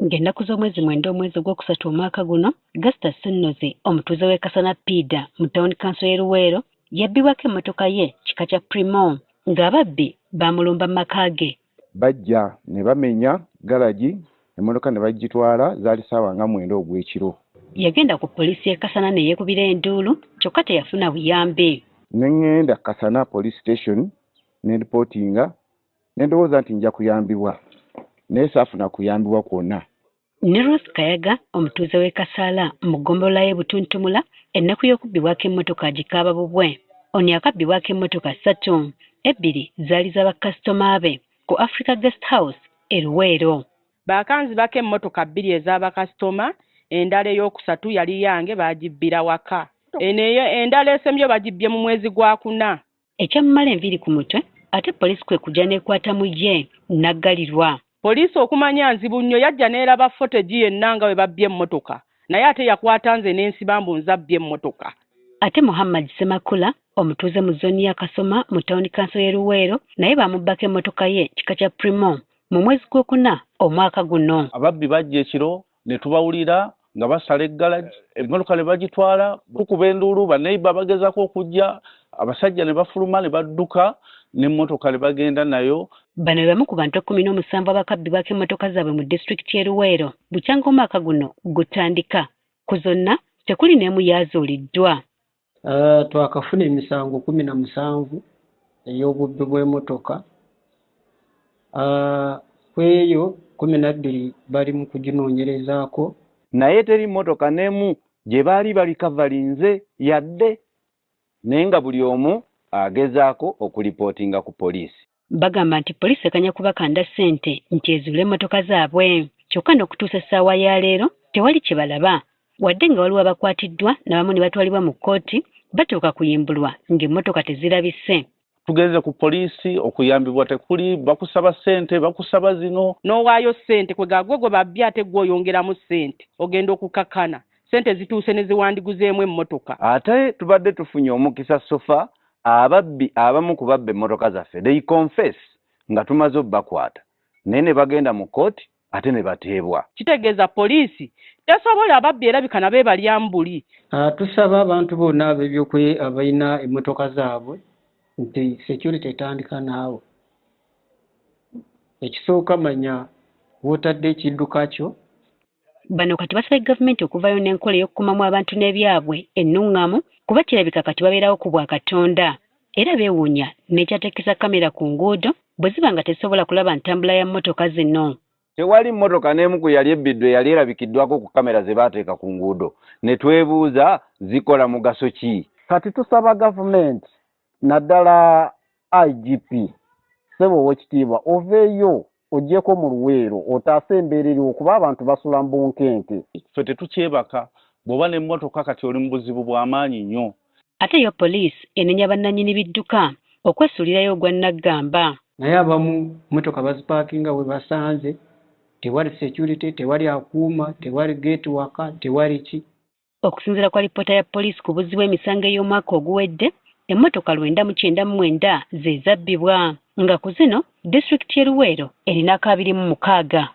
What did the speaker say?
ng'ennaku z'omwezi mwenda omwezi ogwokusatu omwaka guno Gaston Ssennozi omutuuze w'e Kasana Pida mu Town Council y'e Luweero yabbibwako emmotoka ye kika kya Primo ng'ababbi baamulumba mu maka ge. Bajja ne bamenya galagi emmotoka ne bagitwala zaali ssaawa nga 9 ogw'ekiro. Yagenda ku poliisi y'e Kasana ne yeekubira enduulu kyokka teyafuna buyambi. Ne ŋŋenda Kasana police station ne ripootinga ne ndowooza nti nja kuyambibwa naye saafuna kuyambibwa kwonna. Ne Rose Kayaga omutuuze w'e Kasaala mu ggombolola y'e Butuntumula ennaku y'okubbibwako emmotoka agikaaba bubwe. Ono yakabbibwako emmotoka 3, 2 zaali z'abakasitoma be ku Africa Guest House e Luweero. Baakanzibako emmotoka 2 ez'abakasitoma, endala ey'okusatu yali yange baagibbira waka. Eneyo endala esemyo bagibbye mu mwezi gwa 4. Ekyamumala enviiri ku mutwe ate poliisi kwe kujja n'ekwata mu ye n'aggalirwa. Poliisi okumanya nzibu nnyo yajja n'eraba footage yenna nga bwe babbye emmotoka naye ate yakwata nze n'ensiba mbu nzabbye emmotoka. Ate Muhammad Semakula omutuuze mu zooni ya Kasoma mu Town Council y'e Luweero naye baamubbako emmotoka ye kika kya Primo mu mwezi gw'okuna omwaka guno. Ababbi bajja ekiro ne tubawulira nga basala eggalagi emmotoka ne bagitwala tukuba enduulu baneiba bagezaako okujja abasajja ne bafuluma ne badduka n'emmotoka ne bagenda nayo. Bano be bamu ku bantu 17 abakabbibwako emmotoka zaabwe mu disitulikiti y'e Luweero bukyanga omwaka guno gutandika. Ku zonna tekuli n'emu yaazuuliddwa. Twakafuna emisango 17 ey'obubbi bw'emmotoka. Kweyo 12 bali mu kuginoonyerezaako. Naye teri mmotoka n'emu gye baali balikavalinze yadde naye nga buli omu agezaako okulipootinga ku poliisi. Bagamba nti poliisi ekanya kubakanda ssente nti ezuule emmotoka zaabwe. Kyokka n'okutuusa essaawa ya leero tewali kye balaba wadde nga waliwo abakwatiddwa n'abamu ne batwalibwa mu kkooti batuuka kuyimbulwa ng'emmotoka tezirabise. Tugenze ku poliisi okuyambibwa tekuli, bakusaba ssente bakusaba zino. N'owaayo ssente kwe gaagwe gwe babbye ate gwe oyongeramu ssente ogenda okukakana ssente zituuse ne ziwandiguzeemu emmotoka. Ate tubadde tufunye omukisa sofa ababbi abamu ku babba emmotoka zaffe they confess nga tumaze obbakwata naye ne bagenda mu kkooti ate ne bateebwa. Kitegeeza poliisi tesobola ababbi erabika nabo ebalyambuli. Tusaba abantu bonna abalina emmotoka zaabwe nti security etandika naawe. Ekisooka manya wotadde ekidduka kyo. Bano kati basaba gavumenti okuvayo n'enkola ey'okukumamu abantu n'ebyabwe ennuŋŋamu kuba kirabika kati babeerawo ku bwa Katonda era beewuunya n'ekyateekesa kamera ku nguudo bwe ziba nga tezisobola kulaba ntambula ya mmotoka zino. Tewali mmotoka n'emu ku yali ebbiddwe yali erabikiddwako ku kamera ze baateeka ku nguudo ne twebuuza zikola mugaso ki. Kati tusaba gavumenti naddala IGP Ssebo Oweekitiibwa oveeyo ogyeko mu Luweero otaase embeera eriwo kuba abantu basula mbunkenke. Ffe tetukyebaka bw'oba n'emmotoka kati oli mu buzibu bw'amaanyi nnyo. Ate yo poliisi enenya bannannyini bidduka okwesuulirayo ogwa Naggamba. Naye abamu mmotoka bazipaakinga we basanze tewali security, tewali akuuma, tewali gate waka, tewali ki. Okusinziira kwa lipoota ya poliisi ku buzzi bw'emisango ey'omwaka oguwedde emmotoka 999 ze zabbibwa nga ku zino disitulikiti y'e Luweero erina 26.